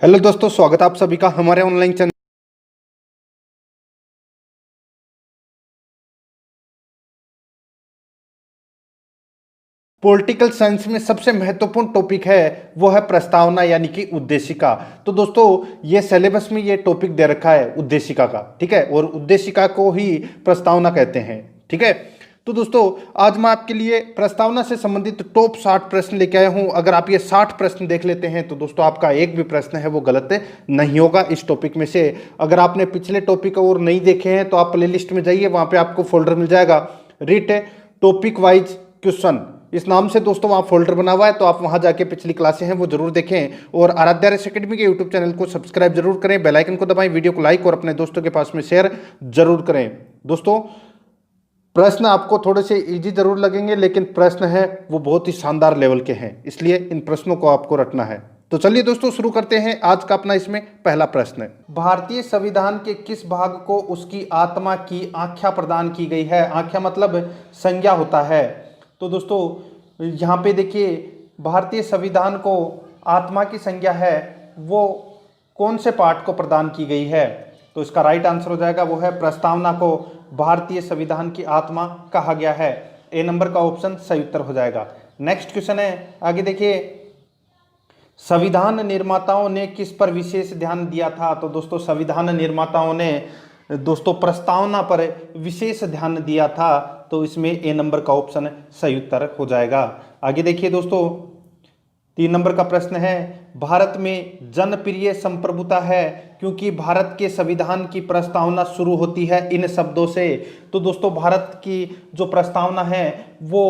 Hello दोस्तों, स्वागत है आप सभी का हमारे ऑनलाइन चैनल। पॉलिटिकल साइंस में सबसे महत्वपूर्ण टॉपिक है वो है प्रस्तावना यानी कि उद्देशिका। तो दोस्तों ये सिलेबस में ये टॉपिक दे रखा है उद्देशिका का, ठीक है, और उद्देशिका को ही प्रस्तावना कहते हैं, ठीक है। तो दोस्तों आज मैं आपके लिए प्रस्तावना से संबंधित टॉप 60 प्रश्न लेके आया हूं। अगर आप ये 60 प्रश्न देख लेते हैं तो दोस्तों आपका एक भी प्रश्न है वो गलत नहीं होगा इस टॉपिक में से। अगर आपने पिछले टॉपिक और नहीं देखे हैं तो आप प्ले लिस्ट में जाइए, वहां पे आपको फोल्डर मिल जाएगा रिट टॉपिक वाइज क्वेश्चन, इस नाम से दोस्तों वहाँ फोल्डर बना हुआ है। तो आप वहाँ जाके पिछली क्लासें हैं वो जरूर देखें और आराध्या रेस एकेडमी के यूट्यूब चैनल को सब्सक्राइब जरूर करें, बेल आइकन को दबाएं, वीडियो को लाइक और अपने दोस्तों के पास में शेयर जरूर करें। दोस्तों प्रश्न आपको थोड़े से इजी जरूर लगेंगे, लेकिन प्रश्न है वो बहुत ही शानदार लेवल के हैं, इसलिए इन प्रश्नों को आपको रटना है। तो चलिए दोस्तों शुरू करते हैं आज का अपना इसमें पहला प्रश्न है, भारतीय संविधान के किस भाग को उसकी आत्मा की आख्या प्रदान की गई है। आख्या मतलब संज्ञा होता है। तो दोस्तों यहाँ पे देखिए भारतीय संविधान को आत्मा की संज्ञा है वो कौन से पार्ट को प्रदान की गई है। तो इसका राइट आंसर हो जाएगा वो है प्रस्तावना को भारतीय संविधान की आत्मा कहा गया है। ए नंबर का ऑप्शन सही उत्तर हो जाएगा। नेक्स्ट क्वेश्चन है, आगे देखिए, संविधान निर्माताओं ने किस पर विशेष ध्यान दिया था। तो दोस्तों संविधान निर्माताओं ने दोस्तों प्रस्तावना पर विशेष ध्यान दिया था, तो इसमें ए नंबर का ऑप्शन सही उत्तर हो जाएगा। आगे देखिए दोस्तों 3 नंबर का प्रश्न है, भारत में जनप्रिय संप्रभुता है क्योंकि भारत के संविधान की प्रस्तावना शुरू होती है इन शब्दों से। तो दोस्तों भारत की जो प्रस्तावना है वो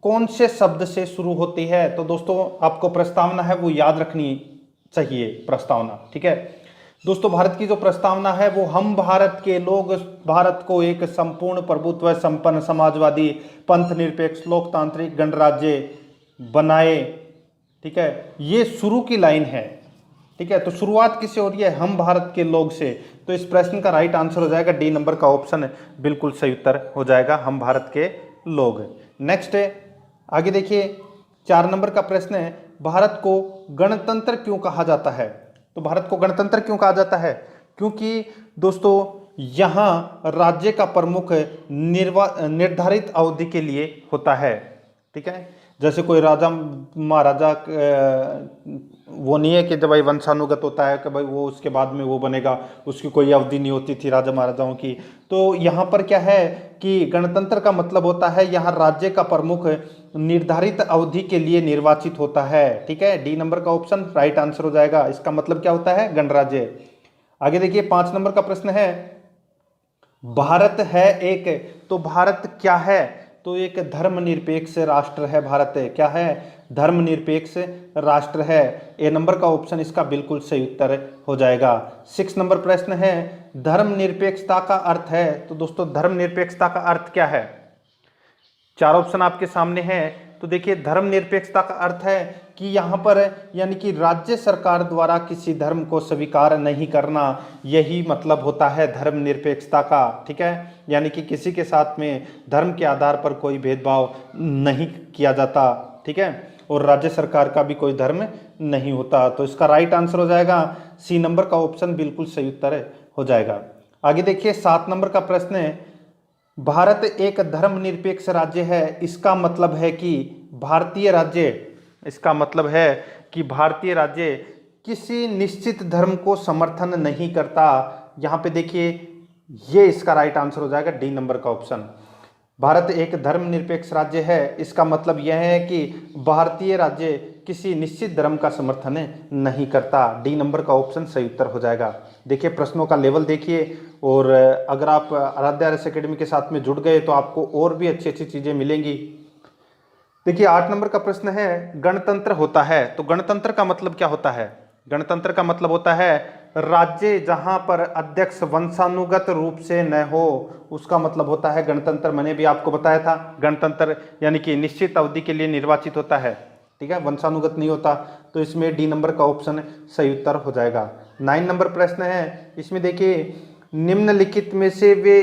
कौन से शब्द से शुरू होती है। तो दोस्तों आपको प्रस्तावना है वो याद रखनी चाहिए प्रस्तावना, ठीक है। दोस्तों भारत की जो प्रस्तावना है वो हम भारत के लोग भारत को एक संपूर्ण प्रभुत्व संपन्न समाजवादी पंथ निरपेक्ष लोकतांत्रिक गणराज्य बनाए, ठीक है, ये शुरू की लाइन है, ठीक है। तो शुरुआत किससे हो रही है, हम भारत के लोग से। तो इस प्रश्न का राइट आंसर हो जाएगा डी नंबर का ऑप्शन बिल्कुल सही उत्तर हो जाएगा, हम भारत के लोग। नेक्स्ट है, आगे देखिए 4 नंबर का प्रश्न है, भारत को गणतंत्र क्यों कहा जाता है। तो भारत को गणतंत्र क्यों कहा जाता है, क्योंकि दोस्तों यहाँ राज्य का प्रमुख निर्धारित अवधि के लिए होता है, ठीक है। जैसे कोई राजा महाराजा वो नहीं है कि जब भाई वंशानुगत होता है कि भाई वो उसके बाद में वो बनेगा, उसकी कोई अवधि नहीं होती थी राजा महाराजाओं की। तो यहाँ पर क्या है कि गणतंत्र का मतलब होता है यहाँ राज्य का प्रमुख निर्धारित अवधि के लिए निर्वाचित होता है, ठीक है। डी नंबर का ऑप्शन राइट आंसर हो जाएगा। इसका मतलब क्या होता है, गणराज्य। आगे देखिए 5 नंबर का प्रश्न है, भारत है एक, तो भारत क्या है। तो एक धर्मनिरपेक्ष राष्ट्र है भारत, क्या है, धर्मनिरपेक्ष राष्ट्र है। ए नंबर का ऑप्शन इसका बिल्कुल सही उत्तर हो जाएगा। 6 नंबर प्रश्न है, धर्मनिरपेक्षता का अर्थ है। तो दोस्तों धर्मनिरपेक्षता का अर्थ क्या है, 4 ऑप्शन आपके सामने हैं। तो देखिए धर्मनिरपेक्षता का अर्थ है कि यहाँ पर यानी कि राज्य सरकार द्वारा किसी धर्म को स्वीकार नहीं करना, यही मतलब होता है धर्मनिरपेक्षता का, ठीक है। यानी कि किसी के साथ में धर्म के आधार पर कोई भेदभाव नहीं किया जाता, ठीक है, और राज्य सरकार का भी कोई धर्म नहीं होता। तो इसका राइट आंसर हो जाएगा सी नंबर का ऑप्शन बिल्कुल सही उत्तर हो जाएगा। आगे देखिए 7 नंबर का प्रश्न है, भारत एक धर्मनिरपेक्ष राज्य है, इसका मतलब है कि भारतीय राज्य, इसका मतलब है कि भारतीय राज्य किसी निश्चित धर्म को समर्थन नहीं करता। यहाँ पे देखिए ये इसका राइट आंसर हो जाएगा डी नंबर का ऑप्शन। भारत एक धर्मनिरपेक्ष राज्य है, इसका मतलब यह है कि भारतीय राज्य किसी निश्चित धर्म का समर्थन नहीं करता। डी नंबर का ऑप्शन सही उत्तर हो जाएगा। देखिए प्रश्नों का लेवल देखिए, और अगर आप आराध्या रेस एकेडमी के साथ में जुड़ गए तो आपको और भी अच्छी अच्छी चीज़ें मिलेंगी। देखिए 8 नंबर का प्रश्न है, गणतंत्र होता है, तो गणतंत्र का मतलब क्या होता है। गणतंत्र का मतलब होता है राज्य जहां पर अध्यक्ष वंशानुगत रूप से न हो, उसका मतलब होता है गणतंत्र। मैंने भी आपको बताया था गणतंत्र यानी कि निश्चित अवधि के लिए निर्वाचित होता है, ठीक है, वंशानुगत नहीं होता। तो इसमें डी नंबर का ऑप्शन सही उत्तर हो जाएगा। 9 नंबर प्रश्न है, इसमें देखिए निम्नलिखित में से वे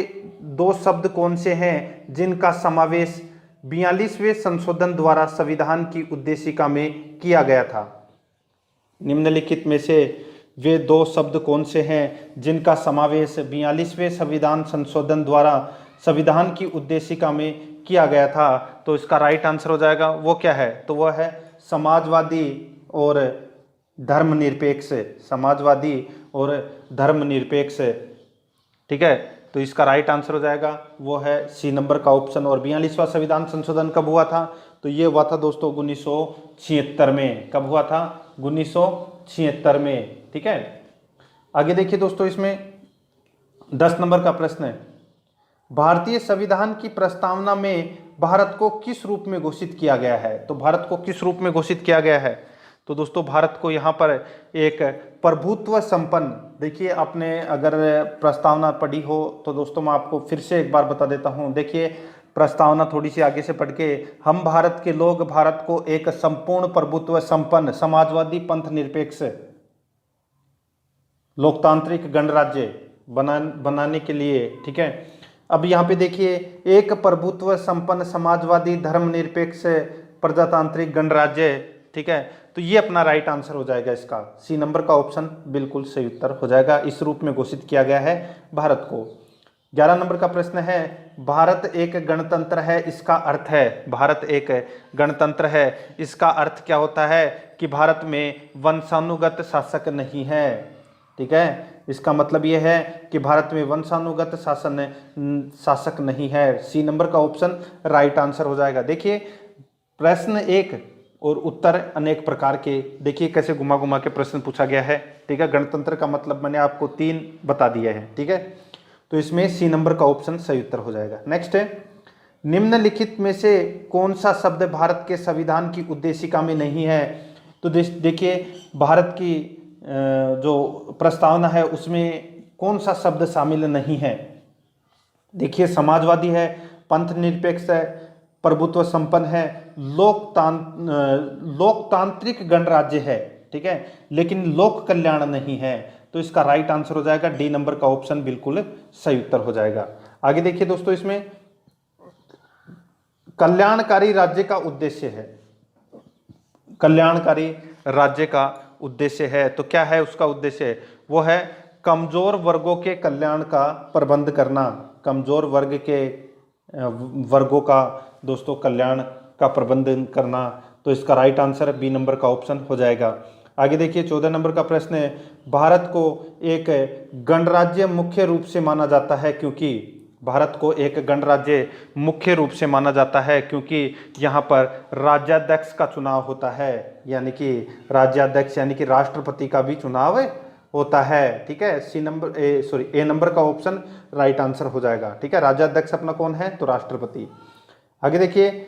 2 शब्द कौन से हैं जिनका समावेश 42वें संशोधन द्वारा संविधान की उद्देशिका में किया गया था। निम्नलिखित में से वे दो शब्द कौन से हैं जिनका समावेश 42वें संविधान संशोधन द्वारा संविधान की उद्देशिका में किया गया था? तो इसका राइट आंसर हो जाएगा, वो क्या है? तो वह है समाजवादी और धर्मनिरपेक्ष। समाजवादी और धर्मनिरपेक्ष, ठीक है। तो इसका राइट आंसर हो जाएगा वो है सी नंबर का ऑप्शन। और 42वां संविधान संशोधन कब हुआ था? तो ये हुआ था दोस्तों 1976 में। कब हुआ था? 1976 में, ठीक है। आगे देखिए दोस्तों, इसमें 10 नंबर का प्रश्न है, भारतीय संविधान की प्रस्तावना में भारत को किस रूप में घोषित किया गया है? तो भारत को किस रूप में घोषित किया गया है? तो दोस्तों भारत को यहाँ पर एक प्रभुत्व संपन्न, देखिए आपने अगर प्रस्तावना पढ़ी हो तो दोस्तों मैं आपको फिर से एक बार बता देता हूँ। देखिए प्रस्तावना थोड़ी सी आगे से पढ़ के, हम भारत के लोग भारत को एक संपूर्ण प्रभुत्व संपन्न समाजवादी पंथ निरपेक्ष लोकतांत्रिक गणराज्य बनाने के लिए, ठीक है। अब यहाँ पे देखिए, एक प्रभुत्व संपन्न समाजवादी धर्मनिरपेक्ष प्रजातांत्रिक गणराज्य, ठीक है। तो ये अपना राइट आंसर हो जाएगा इसका, सी नंबर का ऑप्शन बिल्कुल सही उत्तर हो जाएगा। इस रूप में घोषित किया गया है भारत को। 11 नंबर का प्रश्न है, भारत एक गणतंत्र है, इसका अर्थ है? भारत एक गणतंत्र है, इसका अर्थ क्या होता है? कि भारत में वंशानुगत शासक नहीं है, ठीक है। इसका मतलब यह है कि भारत में वंशानुगत शासक नहीं है। सी नंबर का ऑप्शन राइट आंसर हो जाएगा। देखिए प्रश्न एक और उत्तर अनेक प्रकार के, देखिए कैसे घुमा घुमा के प्रश्न पूछा गया है, ठीक है। गणतंत्र का मतलब मैंने आपको 3 बता दिया है, ठीक है। तो इसमें सी नंबर का ऑप्शन सही उत्तर हो जाएगा। नेक्स्ट है, निम्नलिखित में से कौन सा शब्द भारत के संविधान की उद्देशिका में नहीं है? तो देखिए भारत की जो प्रस्तावना है उसमें कौन सा शब्द शामिल नहीं है? देखिए समाजवादी है, पंथ निरपेक्ष है, प्रभुत्व संपन्न है, लोकतांत्रिक गणराज्य है, ठीक है, लेकिन लोक कल्याण नहीं है। तो इसका राइट आंसर हो जाएगा डी नंबर का ऑप्शन बिल्कुल सही उत्तर हो जाएगा। आगे देखिए दोस्तों, इसमें कल्याणकारी राज्य का उद्देश्य है, कल्याणकारी राज्य का उद्देश्य है, तो क्या है उसका उद्देश्य? वो है कमजोर वर्गों के कल्याण का प्रबंध करना, कमजोर वर्गों का दोस्तों कल्याण का प्रबंधन करना। तो इसका राइट आंसर बी नंबर का ऑप्शन हो जाएगा। आगे देखिए 14 नंबर का प्रश्न है, भारत को एक गणराज्य मुख्य रूप से माना जाता है क्योंकि? भारत को एक गणराज्य मुख्य रूप से माना जाता है क्योंकि यहाँ पर राज्याध्यक्ष का चुनाव होता है, यानी कि राज्याध्यक्ष यानी कि राष्ट्रपति का भी चुनाव होता है, ठीक है। ए नंबर का ऑप्शन राइट आंसर हो जाएगा, ठीक है। राज्याध्यक्ष अपना कौन है? तो राष्ट्रपति। आगे देखिए,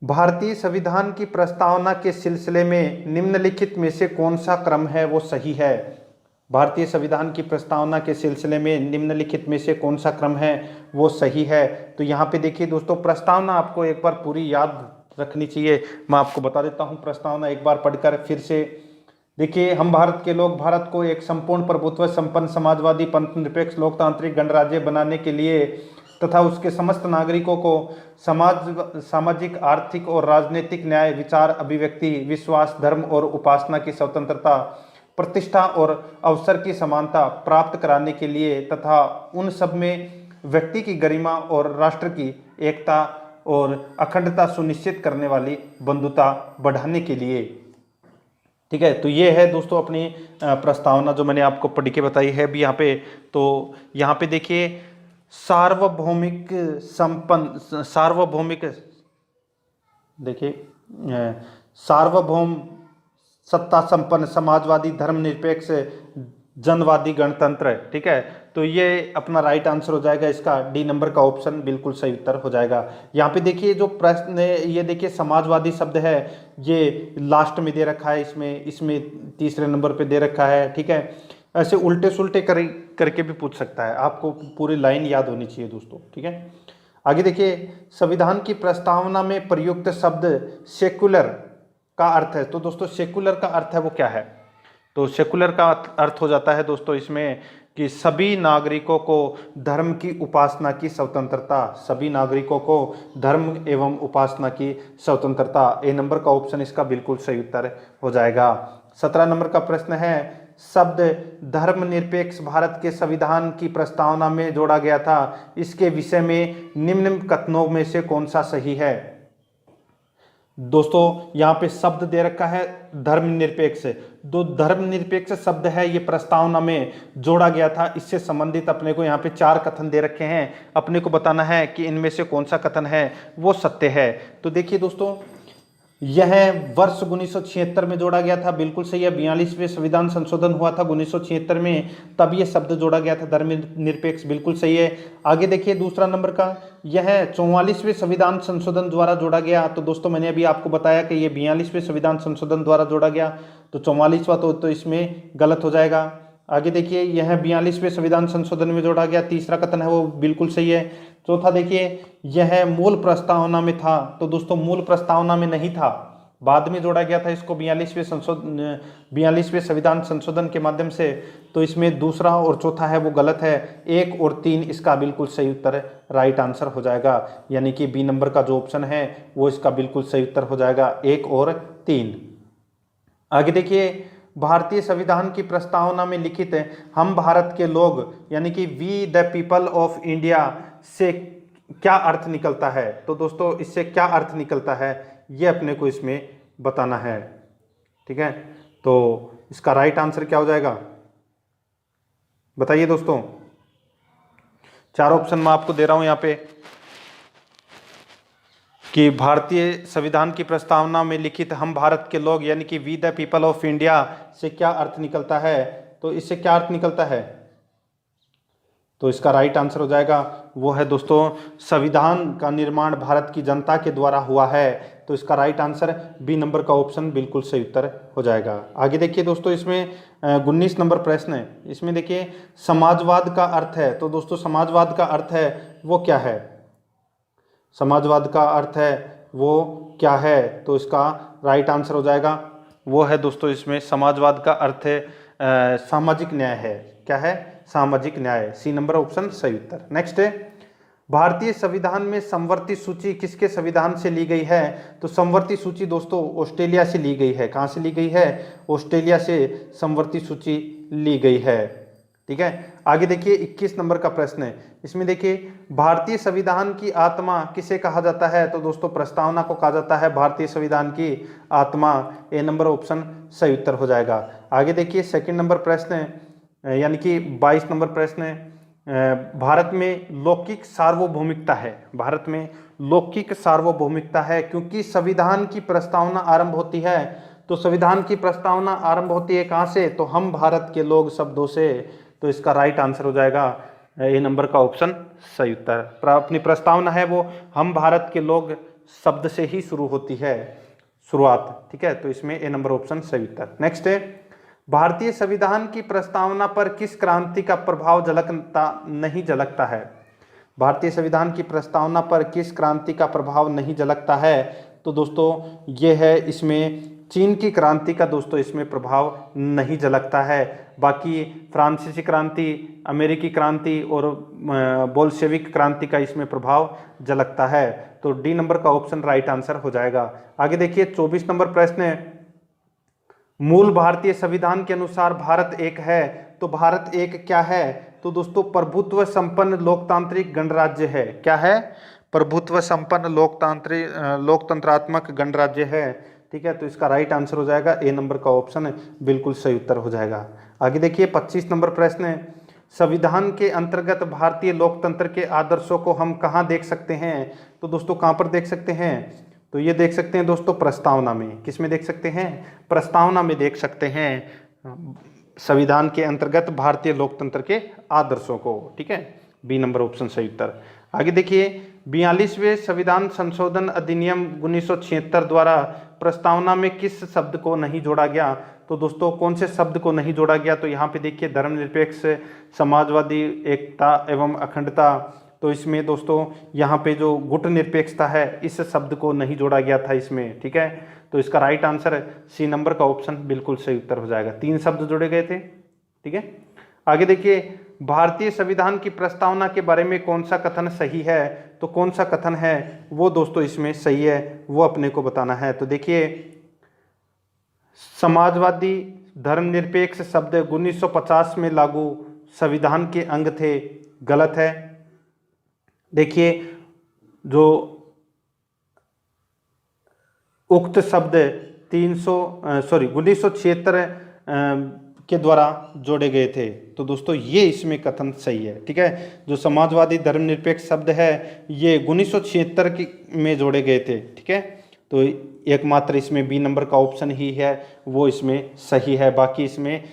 भारतीय संविधान की प्रस्तावना के सिलसिले में निम्नलिखित में से कौन सा क्रम है वो सही है? भारतीय संविधान की प्रस्तावना के सिलसिले में निम्नलिखित में से कौन सा क्रम है वो सही है? तो यहाँ पे देखिए दोस्तों, प्रस्तावना आपको एक बार पूरी याद रखनी चाहिए। मैं आपको बता देता हूँ प्रस्तावना एक बार पढ़कर फिर से। देखिए, हम भारत के लोग भारत को एक संपूर्ण प्रभुत्व संपन्न समाजवादी पंथ निरपेक्ष लोकतांत्रिक गणराज्य बनाने के लिए तथा उसके समस्त नागरिकों को सामाजिक, आर्थिक और राजनीतिक न्याय, विचार, अभिव्यक्ति, विश्वास, धर्म और उपासना की स्वतंत्रता, प्रतिष्ठा और अवसर की समानता प्राप्त कराने के लिए तथा उन सब में व्यक्ति की गरिमा और राष्ट्र की एकता और अखंडता सुनिश्चित करने वाली बंधुता बढ़ाने के लिए, ठीक है। तो ये है दोस्तों अपनी प्रस्तावना जो मैंने आपको पढ़ के बताई है अभी यहाँ पे। तो यहाँ पे देखिए, सार्वभौम सत्ता संपन्न समाजवादी धर्मनिरपेक्ष जनवादी गणतंत्र, ठीक है। तो ये अपना राइट आंसर हो जाएगा, इसका डी नंबर का ऑप्शन बिल्कुल सही उत्तर हो जाएगा। यहाँ पे देखिए जो प्रश्न है, ये देखिए समाजवादी शब्द है, ये लास्ट में दे रखा है, इसमें तीसरे नंबर पे दे रखा है, ठीक है। ऐसे उल्टे सुल्टे करके भी पूछ सकता है, आपको पूरी लाइन याद होनी चाहिए दोस्तों, ठीक है। आगे देखिए, संविधान की प्रस्तावना में प्रयुक्त शब्द सेक्युलर का अर्थ है। तो दोस्तों सेक्युलर का अर्थ है वो क्या है? तो सेक्युलर का अर्थ हो जाता है दोस्तों इसमें कि सभी नागरिकों को धर्म की उपासना की स्वतंत्रता, सभी नागरिकों को धर्म एवं उपासना की स्वतंत्रता। ए नंबर का ऑप्शन इसका बिल्कुल सही उत्तर हो जाएगा। 17 नंबर का प्रश्न है, शब्द धर्मनिरपेक्ष भारत के संविधान की प्रस्तावना में जोड़ा गया था, इसके विषय में निम्न कथनों में से कौन सा सही है। दोस्तों यहाँ पे शब्द दे रखा है धर्मनिरपेक्ष, जो धर्मनिरपेक्ष शब्द है ये प्रस्तावना में जोड़ा गया था, इससे संबंधित अपने को यहाँ पे 4 कथन दे रखे हैं, अपने को बताना है कि इनमें से कौन सा कथन है वो सत्य है। तो देखिए दोस्तों, यह वर्ष 1976 में जोड़ा गया था, बिल्कुल सही है। 42वें संविधान संशोधन हुआ था 1976 में, तब यह शब्द जोड़ा गया था धर्मनिरपेक्ष, बिल्कुल सही है। आगे देखिए दूसरा नंबर का, यह 44वें संविधान संशोधन द्वारा जोड़ा गया। तो दोस्तों मैंने अभी आपको बताया कि यह 42वें संविधान संशोधन द्वारा जोड़ा गया, तो 44वां तो इसमें गलत हो जाएगा। आगे देखिए, यह 42वें संविधान संशोधन में जोड़ा गया, तीसरा कथन है वो बिल्कुल सही है। चौथा देखिए, यह मूल प्रस्तावना में था। तो दोस्तों मूल प्रस्तावना में नहीं था, बाद में जोड़ा गया था इसको 42वें संविधान संशोधन के माध्यम से। तो इसमें दूसरा और चौथा है वो गलत है। 1 और 3 इसका बिल्कुल सही उत्तर राइट आंसर हो जाएगा, यानी कि बी नंबर का जो ऑप्शन है वो इसका बिल्कुल सही उत्तर हो जाएगा, 1 और 3। आगे देखिए, भारतीय संविधान की प्रस्तावना में लिखित हम भारत के लोग यानी कि we the people of India से क्या अर्थ निकलता है। तो दोस्तों इससे क्या अर्थ निकलता है ये अपने को इसमें बताना है, ठीक है। तो इसका राइट आंसर क्या हो जाएगा बताइए दोस्तों। 4 ऑप्शन मैं आपको दे रहा हूं यहाँ पे कि भारतीय संविधान की प्रस्तावना में लिखित हम भारत के लोग यानी कि we the people of India से क्या अर्थ निकलता है। तो इससे क्या अर्थ निकलता है, तो इसका राइट आंसर हो जाएगा वो है दोस्तों, संविधान का निर्माण भारत की जनता के द्वारा हुआ है। तो इसका राइट आंसर बी नंबर का ऑप्शन बिल्कुल सही उत्तर हो जाएगा। आगे देखिए दोस्तों, इसमें 19 नंबर प्रश्न है। इसमें देखिए समाजवाद का अर्थ है। तो दोस्तों समाजवाद का अर्थ है वो क्या है, समाजवाद का अर्थ है वो क्या है। तो इसका राइट आंसर हो जाएगा वो है दोस्तों, इसमें समाजवाद का अर्थ है सामाजिक न्याय है। क्या है, सामाजिक न्याय, सी नंबर ऑप्शन सही उत्तर। नेक्स्ट है, भारतीय संविधान में समवर्ती सूची किसके संविधान से ली गई है। तो समवर्ती सूची दोस्तों ऑस्ट्रेलिया से ली गई है। कहाँ से ली गई है, ऑस्ट्रेलिया से समवर्ती सूची ली गई है, ठीक है। आगे देखिए 21 नंबर का प्रश्न है। इसमें देखिए भारतीय संविधान की आत्मा किसे कहा जाता है। तो दोस्तों प्रस्तावना को कहा जाता है भारतीय संविधान की आत्मा, ए नंबर ऑप्शन सही उत्तर हो जाएगा। आगे देखिए सेकंड नंबर प्रश्न है, यानी कि 22 नंबर प्रश्न है, भारत में लौकिक सार्वभौमिकता है। भारत में लौकिक सार्वभौमिकता है क्योंकि संविधान की प्रस्तावना आरंभ होती है। तो संविधान की प्रस्तावना आरंभ होती है कहाँ से, तो हम भारत के लोग शब्दों से। तो इसका राइट आंसर हो जाएगा ए नंबर का ऑप्शन सही उत्तर। अपनी प्रस्तावना है वो हम भारत के लोग शब्द से ही शुरू होती है, शुरुआत, ठीक है। तो इसमें ए नंबर ऑप्शन सही उत्तर। नेक्स्ट है, भारतीय संविधान की प्रस्तावना पर किस क्रांति का प्रभाव नहीं झलकता है। भारतीय संविधान की प्रस्तावना पर किस क्रांति का प्रभाव नहीं झलकता है। तो दोस्तों ये है इसमें चीन की क्रांति का दोस्तों इसमें प्रभाव नहीं झलकता है। बाकी फ्रांसीसी क्रांति, अमेरिकी क्रांति और बोल्शेविक क्रांति का इसमें प्रभाव झलकता है। तो डी नंबर का ऑप्शन राइट आंसर हो जाएगा। आगे देखिए 24 नंबर प्रश्न है, मूल भारतीय संविधान के अनुसार भारत एक है। तो भारत एक क्या है। तो दोस्तों प्रभुत्व संपन्न लोकतांत्रिक गणराज्य है। क्या है, प्रभुत्व संपन्न लोकतंत्रात्मक गणराज्य है, ठीक है। तो इसका राइट आंसर हो जाएगा ए नंबर का ऑप्शन बिल्कुल सही उत्तर हो जाएगा। आगे देखिए 25 नंबर प्रश्न है, संविधान के अंतर्गत भारतीय लोकतंत्र के आदर्शों को हम कहाँ देख सकते हैं। तो दोस्तों कहाँ पर देख सकते हैं, तो ये देख सकते हैं दोस्तों प्रस्तावना में। किस में देख सकते हैं, प्रस्तावना में देख सकते हैं संविधान के अंतर्गत भारतीय लोकतंत्र के आदर्शों को, ठीक है। बी नंबर ऑप्शन सही उत्तर। आगे देखिए 42वें संविधान संशोधन अधिनियम 1976 द्वारा प्रस्तावना में किस शब्द को नहीं जोड़ा गया। तो दोस्तों कौन से शब्द को नहीं जोड़ा गया, तो यहाँ पे देखिए धर्मनिरपेक्ष, समाजवादी, एकता एवं अखंडता। तो इसमें दोस्तों यहाँ पे जो गुट निरपेक्षता है इस शब्द को नहीं जोड़ा गया था इसमें, ठीक है। तो इसका राइट आंसर सी नंबर का ऑप्शन बिल्कुल सही उत्तर हो जाएगा। 3 शब्द जोड़े गए थे, ठीक है। आगे देखिए भारतीय संविधान की प्रस्तावना के बारे में कौन सा कथन सही है। तो कौन सा कथन है वो दोस्तों इसमें सही है वो अपने को बताना है। तो देखिए समाजवादी धर्मनिरपेक्ष शब्द 1950 में लागू संविधान के अंग थे, गलत है। देखिए जो उक्त शब्द 1976 के द्वारा जोड़े गए थे। तो दोस्तों ये इसमें कथन सही है, ठीक है। जो समाजवादी धर्मनिरपेक्ष शब्द है ये 1976 में जोड़े गए थे, ठीक है। तो एकमात्र इसमें बी नंबर का ऑप्शन ही है वो इसमें सही है, बाकी इसमें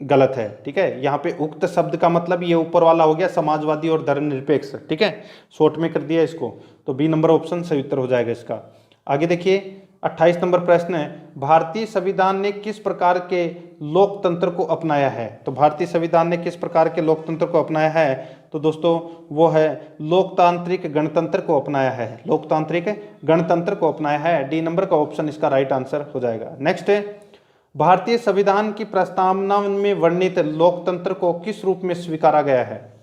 गलत है, ठीक है। यहाँ पे उक्त शब्द का मतलब ये ऊपर वाला हो गया समाजवादी और धर्मनिरपेक्ष, ठीक है, शॉर्ट में कर दिया इसको। तो बी नंबर ऑप्शन सही उत्तर हो जाएगा इसका। आगे देखिए 28 नंबर प्रश्न है, भारतीय संविधान ने किस प्रकार के लोकतंत्र को अपनाया है। तो भारतीय संविधान ने किस प्रकार के लोकतंत्र को अपनाया है, तो दोस्तों वो है लोकतांत्रिक गणतंत्र को अपनाया है, लोकतांत्रिक गणतंत्र को अपनाया है। डी नंबर का ऑप्शन इसका राइट आंसर हो जाएगा। नेक्स्ट है, भारतीय संविधान की प्रस्तावना में वर्णित लोकतंत्र को किस रूप में स्वीकारा गया है।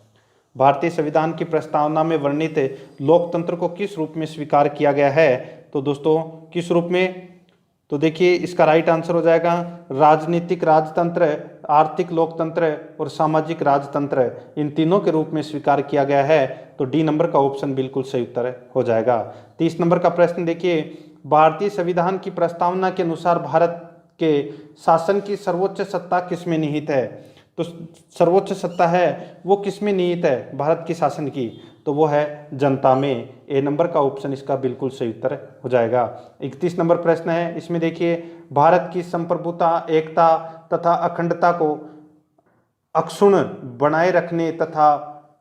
भारतीय संविधान की प्रस्तावना में वर्णित लोकतंत्र को किस रूप में स्वीकार किया गया है, तो दोस्तों किस रूप में, तो देखिए इसका राइट आंसर हो जाएगा राजनीतिक राजतंत्र, आर्थिक लोकतंत्र और सामाजिक राजतंत्र, इन तीनों के रूप में स्वीकार किया गया है। तो डी नंबर का ऑप्शन बिल्कुल सही उत्तर हो जाएगा। 30 नंबर का प्रश्न देखिए, भारतीय संविधान की प्रस्तावना के अनुसार भारत के शासन की सर्वोच्च सत्ता किसमें निहित है। तो सर्वोच्च सत्ता है वो किसमें निहित है भारत की शासन की, तो वो है जनता में। ए नंबर का ऑप्शन इसका बिल्कुल सही उत्तर हो जाएगा। 31 नंबर प्रश्न है, इसमें देखिए भारत की संप्रभुता, एकता तथा अखंडता को अक्षुण्ण बनाए रखने तथा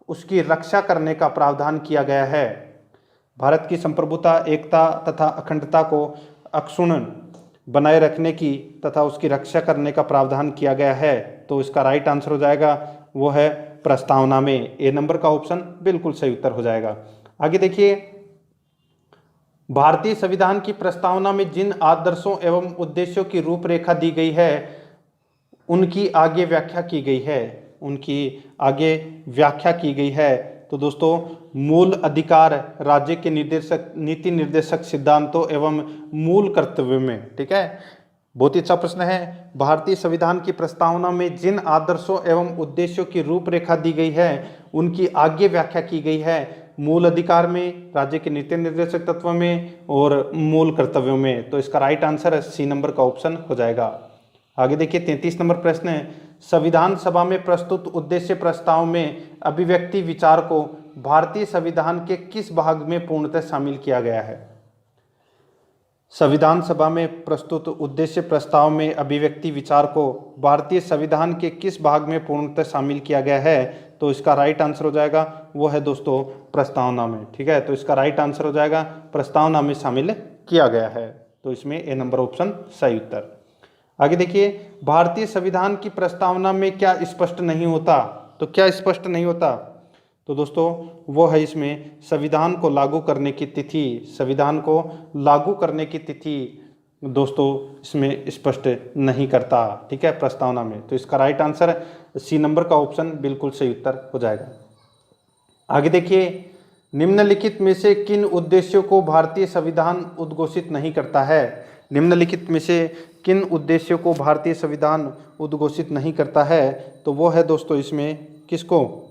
उसकी रक्षा करने का प्रावधान किया गया है। भारत की संप्रभुता, एकता तथा अखंडता को अक्षुण्ण बनाए रखने की तथा उसकी रक्षा करने का प्रावधान किया गया है। तो इसका राइट आंसर हो जाएगा वो है प्रस्तावना में। ए नंबर का ऑप्शन बिल्कुल सही उत्तर हो जाएगा। आगे देखिए, भारतीय संविधान की प्रस्तावना में जिन आदर्शों एवं उद्देश्यों की रूपरेखा दी गई है उनकी आगे व्याख्या की गई है, उनकी आगे व्याख्या की गई है। तो दोस्तों मूल अधिकार, राज्य के निर्देशक, नीति निर्देशक सिद्धांतों एवं मूल कर्तव्य में, ठीक है, बहुत ही अच्छा प्रश्न है। भारतीय संविधान की प्रस्तावना में जिन आदर्शों एवं उद्देश्यों की रूपरेखा दी गई है उनकी आगे व्याख्या की गई है मूल अधिकार में, राज्य के नीति निर्देशक तत्व में और मूल कर्तव्यों में। तो इसका राइट आंसर सी नंबर का ऑप्शन हो जाएगा। आगे देखिए 33 नंबर प्रश्न है, संविधान सभा में प्रस्तुत उद्देश्य प्रस्ताव में अभिव्यक्ति विचार को भारतीय संविधान के किस भाग में पूर्णतः शामिल किया गया है। संविधान सभा में प्रस्तुत उद्देश्य प्रस्ताव में अभिव्यक्ति विचार को भारतीय संविधान के किस भाग में पूर्णतः शामिल किया गया है, तो इसका राइट आंसर हो जाएगा वो है दोस्तों प्रस्तावना में, ठीक है। तो इसका राइट आंसर हो जाएगा प्रस्तावना में शामिल किया गया है। तो इसमें ए नंबर ऑप्शन सही उत्तर। आगे देखिए, भारतीय संविधान की प्रस्तावना में क्या स्पष्ट नहीं होता, तो क्या स्पष्ट नहीं होता, तो दोस्तों वो है इसमें संविधान को लागू करने की तिथि, संविधान को लागू करने की तिथि दोस्तों इसमें स्पष्ट नहीं करता, ठीक है, प्रस्तावना में। तो इसका राइट आंसर सी नंबर का ऑप्शन बिल्कुल सही उत्तर हो जाएगा। आगे देखिए, निम्नलिखित में से किन उद्देश्यों को भारतीय संविधान उद्घोषित नहीं करता है। निम्नलिखित में से किन उद्देश्यों को भारतीय संविधान उद्घोषित नहीं करता है, तो वो है दोस्तों इसमें किसको,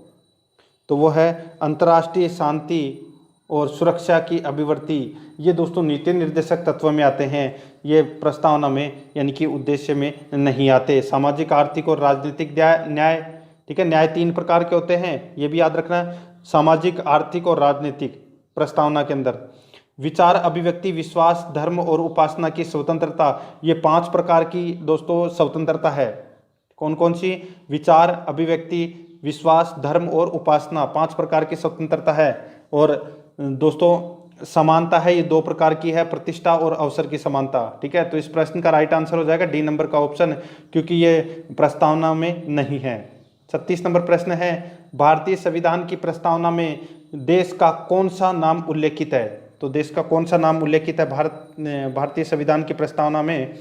तो वो है अंतर्राष्ट्रीय शांति और सुरक्षा की अभिवृद्धि। ये दोस्तों नीति निर्देशक तत्व में आते हैं, ये प्रस्तावना में यानी कि उद्देश्य में नहीं आते। सामाजिक, आर्थिक और राजनीतिक न्याय, ठीक है, न्याय 3 प्रकार के होते हैं, ये भी याद रखना, सामाजिक, आर्थिक और राजनीतिक। प्रस्तावना के अंदर विचार, अभिव्यक्ति, विश्वास, धर्म और उपासना की स्वतंत्रता, ये 5 प्रकार की दोस्तों स्वतंत्रता है। कौन कौन सी, विचार, अभिव्यक्ति, विश्वास, धर्म और उपासना, 5 प्रकार की स्वतंत्रता है। और दोस्तों समानता है, ये 2 प्रकार की है, प्रतिष्ठा और अवसर की समानता, ठीक है। तो इस प्रश्न का राइट आंसर हो जाएगा डी नंबर का ऑप्शन, क्योंकि ये प्रस्तावना में नहीं है। 36 नंबर प्रश्न है, भारतीय संविधान की प्रस्तावना में देश का कौन सा नाम उल्लेखित है। तो देश का कौन सा नाम उल्लेखित है भारतीय संविधान की प्रस्तावना में,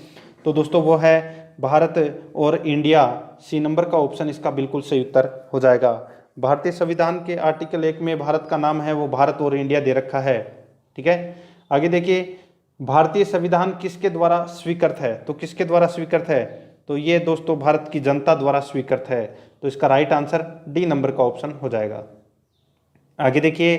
तो दोस्तों वो है भारत और इंडिया। सी नंबर का ऑप्शन इसका बिल्कुल सही उत्तर हो जाएगा। भारतीय संविधान के आर्टिकल 1 में भारत का नाम है वो भारत और इंडिया दे रखा है, ठीक है। आगे देखिए, भारतीय संविधान किसके द्वारा स्वीकृत है, तो किसके द्वारा स्वीकृत है, तो ये दोस्तों भारत की जनता द्वारा स्वीकृत है। तो इसका राइट आंसर डी नंबर का ऑप्शन हो जाएगा। आगे देखिए,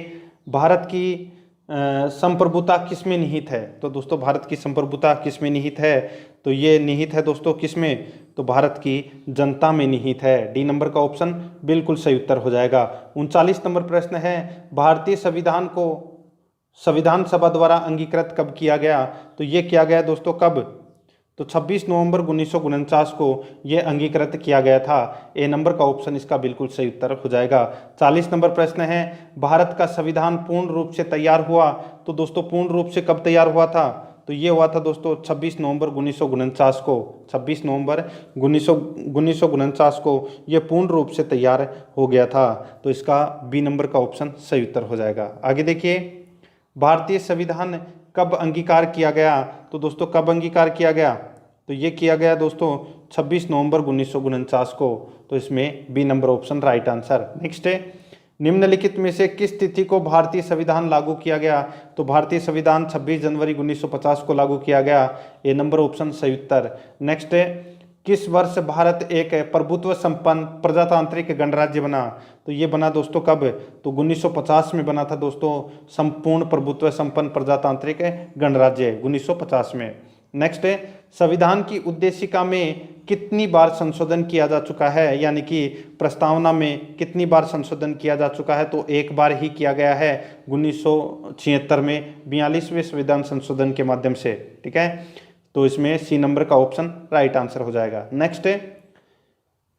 भारत की संप्रभुता किसमें निहित है? तो दोस्तों भारत की संप्रभुता किसमें निहित है? तो ये निहित है दोस्तों किसमें? तो भारत की जनता में निहित है। डी नंबर का ऑप्शन बिल्कुल सही उत्तर हो जाएगा। 39 नंबर प्रश्न है, भारतीय संविधान को संविधान सभा द्वारा अंगीकृत कब किया गया? तो ये किया गया दोस्तों कब? तो 26 नवंबर 1949 को यह अंगीकृत किया गया था। ए नंबर का ऑप्शन इसका बिल्कुल सही उत्तर हो जाएगा। 40 नंबर प्रश्न है, भारत का संविधान पूर्ण रूप से तैयार हुआ? तो दोस्तों पूर्ण रूप से कब तैयार हुआ था? तो ये हुआ था दोस्तों 26 नवंबर 1949 को। 26 नवंबर 1949 को यह पूर्ण रूप से तैयार हो गया था। तो इसका बी नंबर का ऑप्शन सही उत्तर हो जाएगा। आगे देखिए, भारतीय संविधान कब अंगीकार किया गया? तो दोस्तों कब अंगीकार किया गया? तो ये किया गया दोस्तों 26 नवंबर 1949 को। तो इसमें B number option right answer. Next है, निम्नलिखित में से किस तिथि को भारतीय संविधान लागू किया गया? तो भारतीय संविधान 26 जनवरी 1950 को लागू किया गया। ए नंबर ऑप्शन सही उत्तर। नेक्स्ट है, किस वर्ष भारत एक प्रभुत्व संपन्न प्रजातांत्रिक गणराज्य बना? तो ये बना दोस्तों कब? तो 1950 में बना था दोस्तों संपूर्ण प्रभुत्व संपन्न प्रजातांत्रिक गणराज्य 1950 में। नेक्स्ट है, संविधान की उद्देशिका में कितनी बार संशोधन किया जा चुका है? यानी कि प्रस्तावना में कितनी बार संशोधन किया जा चुका है? तो एक बार ही किया गया है 1976 में 42वें संविधान संशोधन के माध्यम से। ठीक है, तो इसमें सी नंबर का ऑप्शन राइट आंसर हो जाएगा। नेक्स्ट है,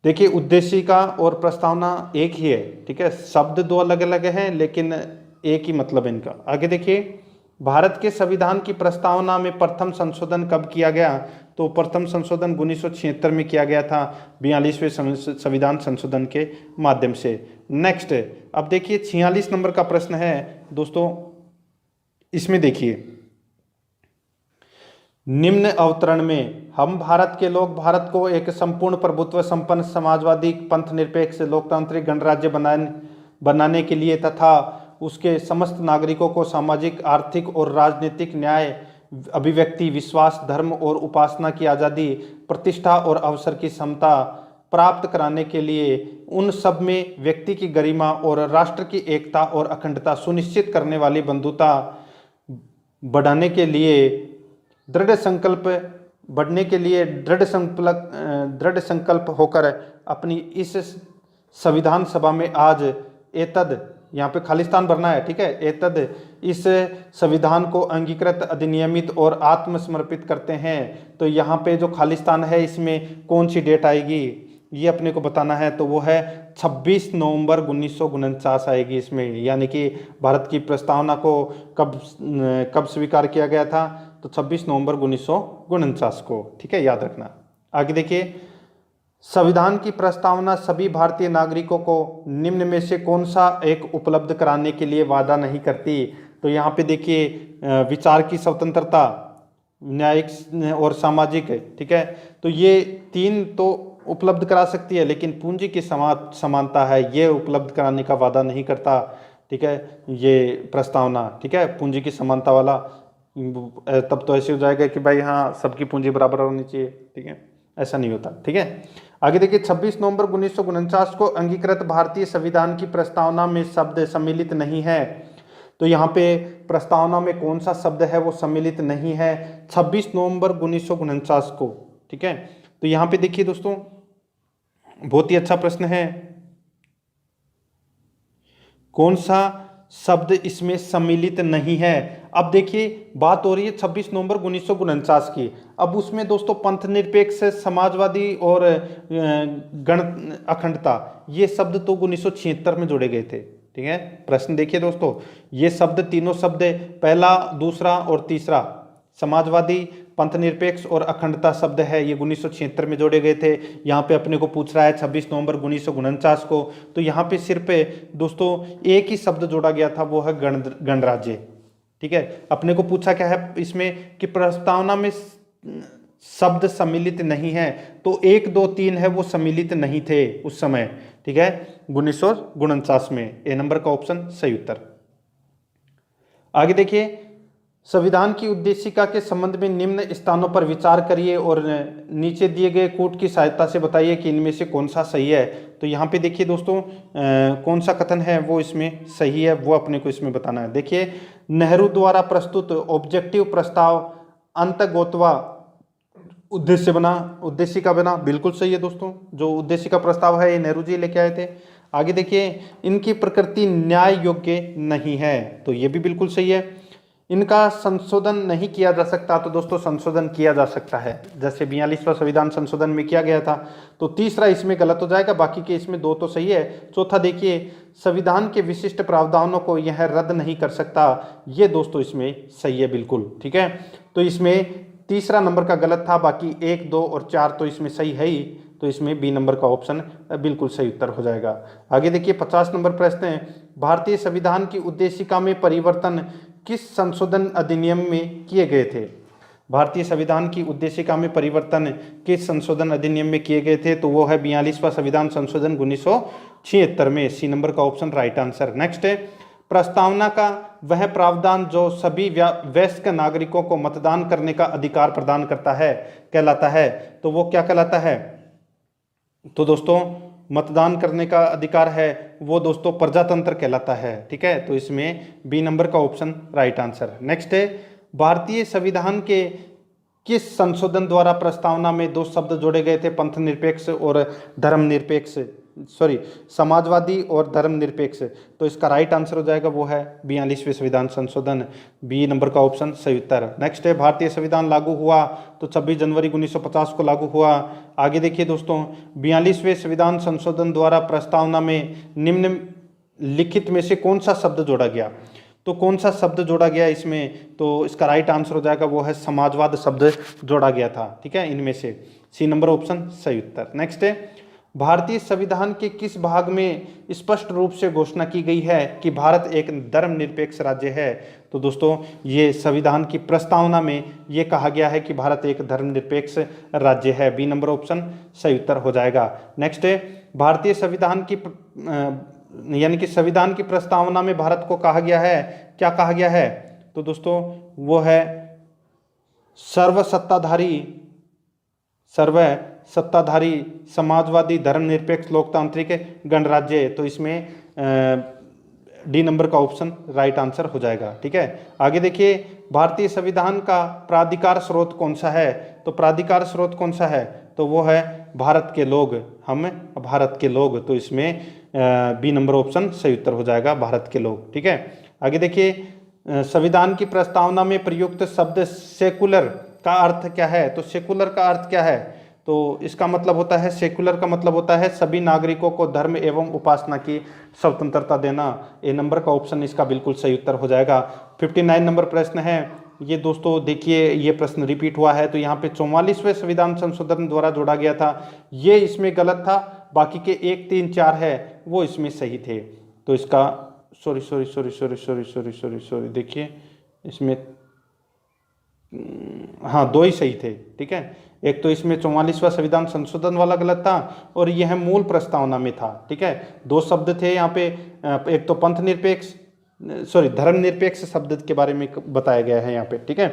देखिए उद्देशिका और प्रस्तावना एक ही है। ठीक है, शब्द दो अलग अलग हैं लेकिन एक ही मतलब इनका। आगे देखिए, भारत के संविधान की प्रस्तावना में प्रथम संशोधन कब किया गया? तो प्रथम संशोधन 1976 में किया गया था 42वें संविधान संशोधन के माध्यम से। नेक्स्ट, अब देखिए 46 नंबर का प्रश्न है दोस्तों, इसमें देखिए, निम्न अवतरण में हम भारत के लोग भारत को एक संपूर्ण प्रभुत्व संपन्न समाजवादी पंथ निरपेक्ष लोकतांत्रिक गणराज्य बनाने के लिए तथा उसके समस्त नागरिकों को सामाजिक आर्थिक और राजनीतिक न्याय अभिव्यक्ति विश्वास धर्म और उपासना की आज़ादी प्रतिष्ठा और अवसर की समता प्राप्त कराने के लिए उन सब में व्यक्ति की गरिमा और राष्ट्र की एकता और अखंडता सुनिश्चित करने वाली बंधुता बढ़ाने के लिए दृढ़ संकल्प होकर अपनी इस संविधान सभा में आज एतद, यहाँ पे खालिस्तान भरना है। ठीक है, एतद इस संविधान को अंगीकृत अधिनियमित और आत्मसमर्पित करते हैं। तो यहाँ पे जो खालिस्तान है इसमें कौन सी डेट आएगी ये अपने को बताना है। तो वो है 26 नवंबर 1949 आएगी इसमें। यानी कि भारत की प्रस्तावना को कब स्वीकार किया गया था? तो 26 नवंबर 1949 को। ठीक है, याद रखना। आगे देखिए, संविधान की प्रस्तावना सभी भारतीय नागरिकों को निम्न में से कौन सा एक उपलब्ध कराने के लिए वादा नहीं करती? तो यहाँ पे देखिए, विचार की स्वतंत्रता, न्यायिक और सामाजिक है। ठीक है, तो ये तीन तो उपलब्ध करा सकती है लेकिन पूंजी की समानता है ये उपलब्ध कराने का वादा नहीं करता। ठीक है, ये प्रस्तावना। ठीक है, पूंजी की समानता वाला तब तो ऐसे हो जाएगा कि भाई हाँ सबकी पूंजी बराबर होनी चाहिए। ठीक है, ऐसा नहीं होता। ठीक है, आगे देखिए, 26 नवंबर 1949 को अंगीकृत भारतीय संविधान की प्रस्तावना में शब्द सम्मिलित नहीं है। तो यहाँ पे प्रस्तावना में कौन सा शब्द है वो सम्मिलित नहीं है 26 नवंबर 1949 को। ठीक है, तो यहाँ पे देखिए दोस्तों, बहुत ही अच्छा प्रश्न है, कौन सा शब्द इसमें सम्मिलित नहीं है। अब देखिए बात हो रही है 26 नवंबर 1949 की। अब उसमें दोस्तों पंथ निरपेक्ष समाजवादी और गण अखंडता ये शब्द तो 1976 में जोड़े गए थे। ठीक है, प्रश्न देखिए दोस्तों, ये शब्द तीनों शब्द पहला दूसरा और तीसरा समाजवादी पंथ निरपेक्ष और अखंडता शब्द है ये 1976 में जोड़े गए थे। यहाँ पे अपने को पूछ रहा है 26 नवंबर 1949 को। तो यहाँ पे सिर्फ दोस्तों एक ही शब्द जोड़ा गया था, वो है गणराज्य। ठीक है, अपने को पूछा क्या है इसमें कि प्रस्तावना में शब्द सम्मिलित नहीं है, तो 1 2 3 है वो सम्मिलित नहीं थे उस समय। ठीक है, 1949 में। ए नंबर का ऑप्शन सही उत्तर। आगे देखिए, संविधान की उद्देशिका के संबंध में निम्न स्थानों पर विचार करिए और नीचे दिए गए कोट की सहायता से बताइए कि इनमें से कौन सा सही है। तो यहाँ पे देखिए दोस्तों, कौन सा कथन है वो इसमें सही है, वो अपने को इसमें बताना है। देखिए, नेहरू द्वारा प्रस्तुत ऑब्जेक्टिव प्रस्ताव अंतर्गोत्वा उद्देशिका बना, बिल्कुल सही है दोस्तों। जो उद्देशिका प्रस्ताव है ये नेहरू जी लेके आए थे। आगे देखिए, इनकी प्रकृति न्याय योग्य नहीं है, तो ये भी बिल्कुल सही है। इनका संशोधन नहीं किया जा सकता, तो दोस्तों संशोधन किया जा सकता है, जैसे 42वां संविधान संशोधन में किया गया था। तो तीसरा इसमें गलत हो जाएगा, बाकी के इसमें 2 तो सही है। चौथा देखिए, संविधान के विशिष्ट प्रावधानों को यह रद्द नहीं कर सकता, ये दोस्तों इसमें सही है बिल्कुल, ठीक है। तो इसमें तीसरा नंबर का गलत था, बाकी 1, 2 और 4 तो इसमें सही है ही, तो इसमें बी नंबर का ऑप्शन बिल्कुल सही उत्तर हो जाएगा। आगे देखिए, 50 नंबर प्रश्न है, भारतीय संविधान की उद्देशिका में परिवर्तन किस संशोधन अधिनियम में किए गए थे? भारतीय संविधान की उद्देशिका में परिवर्तन किस संशोधन अधिनियम में किए गए थे? तो वो है 42वां संविधान संशोधन 1976 में। सी नंबर का ऑप्शन राइट आंसर। नेक्स्ट है, प्रस्तावना का वह प्रावधान जो सभी वयस्क नागरिकों को मतदान करने का अधिकार प्रदान करता है कहलाता है, तो वो क्या कहलाता है? तो दोस्तों मतदान करने का अधिकार है वो दोस्तों प्रजातंत्र कहलाता है, ठीक है। तो इसमें बी नंबर का ऑप्शन राइट आंसर। नेक्स्ट है, भारतीय संविधान के किस संशोधन द्वारा प्रस्तावना में 2 शब्द जोड़े गए थे? पंथ निरपेक्ष और धर्मनिरपेक्ष, समाजवादी और धर्मनिरपेक्ष। तो इसका राइट आंसर हो जाएगा वो है 42वें संविधान संशोधन, बी नंबर का ऑप्शन सही उत्तर। नेक्स्ट है, भारतीय संविधान लागू हुआ तो 26 जनवरी 1950 को लागू हुआ। आगे देखिए दोस्तों, 42वें संविधान संशोधन द्वारा प्रस्तावना में निम्नलिखित में से कौन सा शब्द जोड़ा गया? तो कौन सा शब्द जोड़ा गया इसमें? तो इसका राइट आंसर हो जाएगा वो है समाजवाद शब्द जोड़ा गया था, ठीक है। इनमें से सी नंबर ऑप्शन सही उत्तर। नेक्स्ट है, भारतीय संविधान के किस भाग में स्पष्ट रूप से घोषणा की गई है कि भारत एक धर्मनिरपेक्ष राज्य है? तो दोस्तों ये संविधान की प्रस्तावना में ये कहा गया है कि भारत एक धर्मनिरपेक्ष राज्य है, बी नंबर ऑप्शन सही उत्तर हो जाएगा। नेक्स्ट है, भारतीय संविधान की यानी कि संविधान की प्रस्तावना में भारत को कहा गया है, क्या कहा गया है? तो दोस्तों वो है सर्वसत्ताधारी समाजवादी धर्मनिरपेक्ष लोकतांत्रिक गणराज्य। तो इसमें डी नंबर का ऑप्शन राइट आंसर हो जाएगा, ठीक है। आगे देखिए, भारतीय संविधान का प्राधिकार स्रोत कौन सा है? तो प्राधिकार स्रोत कौन सा है? तो वो है भारत के लोग, हम भारत के लोग। तो इसमें बी नंबर ऑप्शन सही उत्तर हो जाएगा, भारत के लोग, ठीक है। आगे देखिए, संविधान की प्रस्तावना में प्रयुक्त शब्द सेकुलर का अर्थ क्या है? तो सेकुलर का अर्थ क्या है? तो इसका मतलब होता है, सेकुलर का मतलब होता है सभी नागरिकों को धर्म एवं उपासना की स्वतंत्रता देना। ए नंबर का ऑप्शन इसका बिल्कुल सही उत्तर हो जाएगा। 59 नंबर प्रश्न है, ये दोस्तों देखिए ये प्रश्न रिपीट हुआ है। तो यहाँ पे 44वें संविधान संशोधन द्वारा जोड़ा गया था, ये इसमें गलत था, बाकी के 1, 3, 4 है वो इसमें सही थे। तो इसका सॉरी देखिए इसमें हाँ 2 ही सही थे, ठीक है। एक तो इसमें 44वां संविधान संशोधन वाला गलत था और यह मूल प्रस्तावना में था, ठीक है। 2 शब्द थे यहाँ पे, एक तो पंथ निरपेक्ष धर्मनिरपेक्ष शब्द के बारे में बताया गया है यहाँ पे, ठीक है।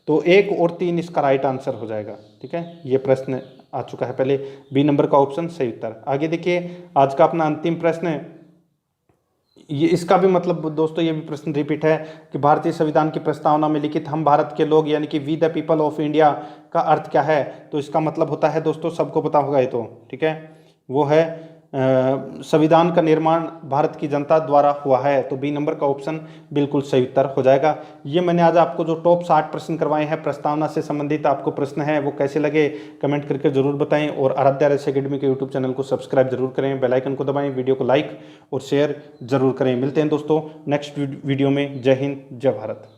तो 1 और 3 इसका राइट आंसर हो जाएगा, ठीक है। ये प्रश्न आ चुका है पहले, बी नंबर का ऑप्शन सही उत्तर। आगे देखिए, आज का अपना अंतिम प्रश्न है, ये इसका भी मतलब दोस्तों ये भी प्रश्न रिपीट है कि भारतीय संविधान की प्रस्तावना में लिखित हम भारत के लोग यानी कि we the people of India का अर्थ क्या है? तो इसका मतलब होता है दोस्तों, सबको पता होगा ये तो, ठीक है, वो है संविधान का निर्माण भारत की जनता द्वारा हुआ है। तो बी नंबर का ऑप्शन बिल्कुल सही उत्तर हो जाएगा। ये मैंने आज आपको जो टॉप 60 प्रश्न करवाए हैं प्रस्तावना से संबंधित आपको प्रश्न है वो कैसे लगे कमेंट करके जरूर बताएं और आराध्या RS अकेडमी के यूट्यूब चैनल को सब्सक्राइब जरूर करें, बेल आइकन को दबाएं, वीडियो को लाइक और शेयर जरूर करें। मिलते हैं दोस्तों नेक्स्ट वीडियो में। जय हिंद, जय भारत।